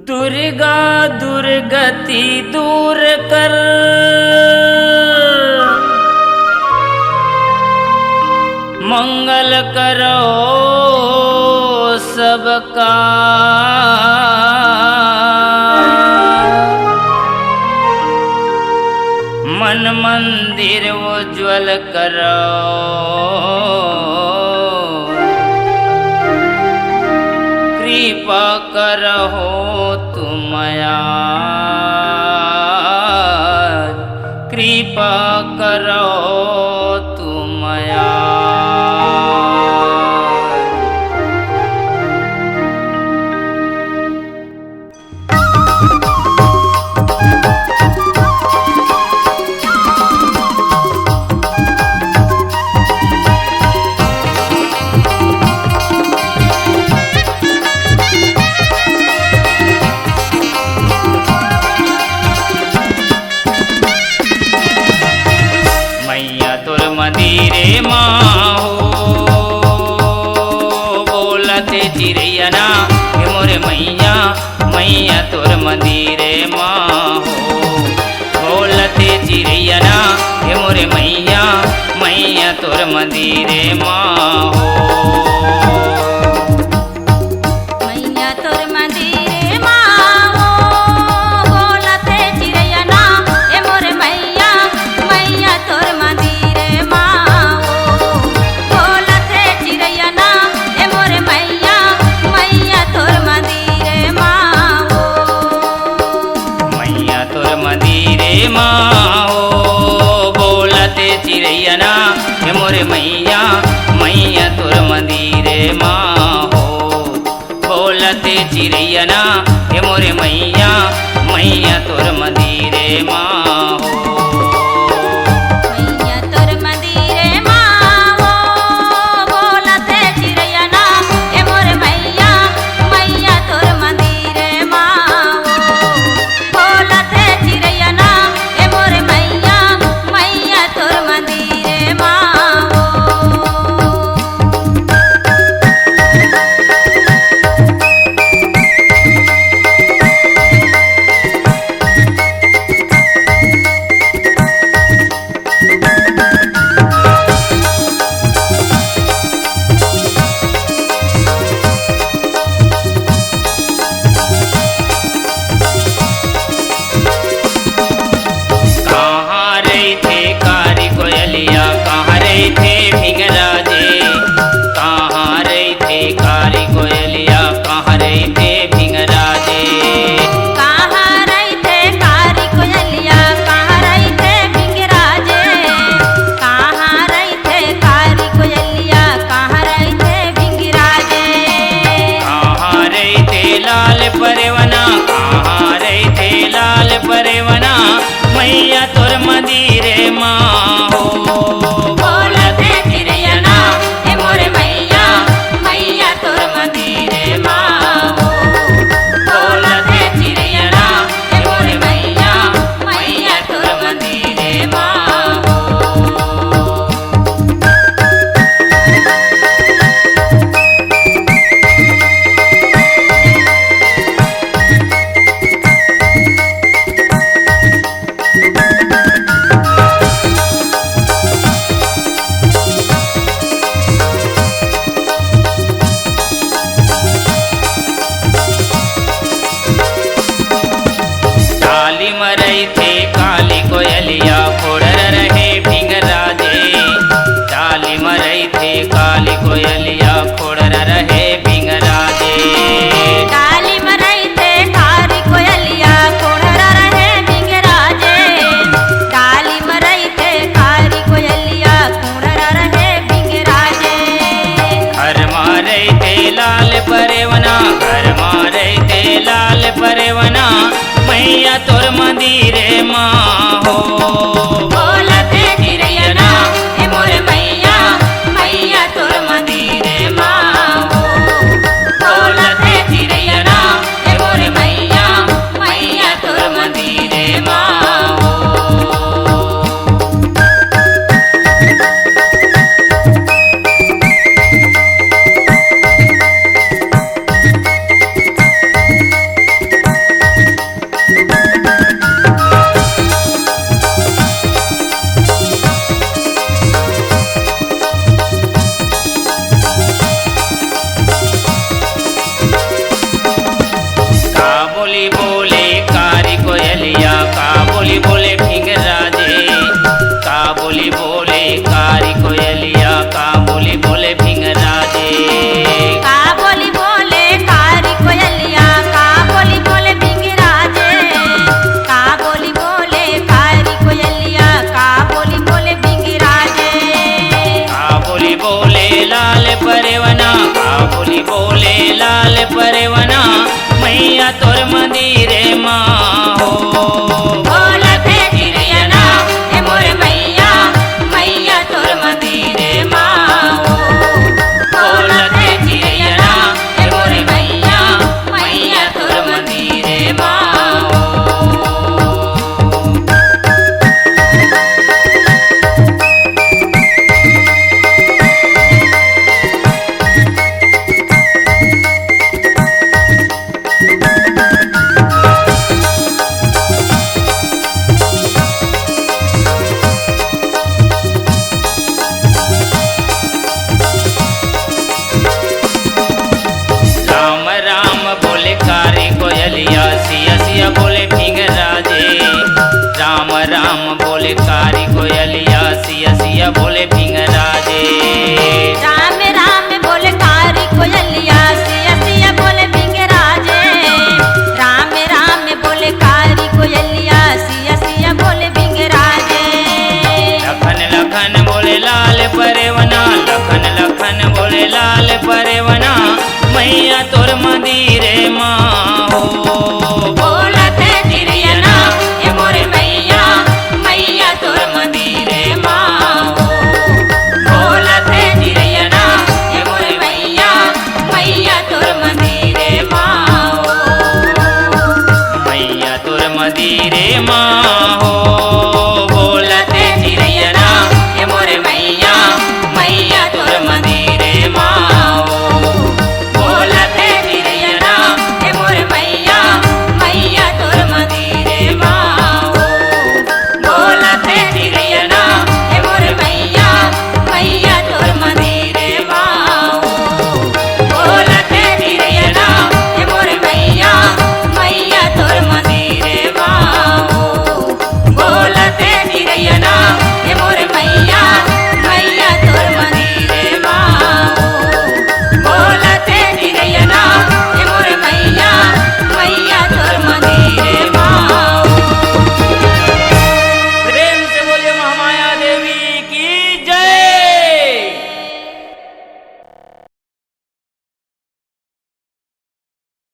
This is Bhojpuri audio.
दुर्गा दुर्गति दूर कर, मंगल करो सबका। मन मंदिर उज्ज्वल करो, कृपा करहो तुमया, कृपा करो तुमया। मंदिरे माँ हो बोलते चिड़ैया ना हे मोरे मैया, मैया तोर मंदिरे माँ हो बोलते चिड़ैया ना हे मोरे मैया, मैया तोर मंदिरे माँ हो। चिड़ैया ना हे मोरे मैया, मैया तोर मंदिरे माँ हो बोलते चिड़ैया ना हे मोरे मैया, मैया तोर मंदिरे माँ हो। मैया तोर मंदिरे माँ हो बोलते चिड़ैया ना हे मोरे मैया, मैया तोर मंदिरे माँ हो बोलते चिड़ैया ना हे मोरे मैया, मैया तोर मंदिरे माँ हो। मरई थे काली कोयलिया फोड़र रहे भिंगराजे, डाली मरई थे काली कोयलिया फोड़र रहे भिंगराजे, डाली मरई थे काली कोयलिया फोड़र रहे भिंगराजे, डाली मरई थे काली कोयलिया फोड़र रहे भिंगराजे। घर मारे थे लाल परेवना, घर मारे थे लाल परेवना, मैया तोर मंदिरे माँ हो बोलते चिड़ैया ना हे मोरे मैया, मैया तोर मंदिरे माँ हो बोलते चिड़ैया ना हे मोरे मैया, मैया तोर मंदिरे माँ हो। मैया तोर मंदिर माँ हो। बोलत है चिड़िया ना हे मोरे मैया मैया तोर मंदिर माँ हो। बोलत है चिड़िया ना हे मोरे मैया मैया तोर मंदिर माँ हो। राम राम बोले कारी कोयलिया सिया सिया बोले फिंगराजे। राम राम बोले कारी कोयलिया सिया सिया बोले फिंगराजे।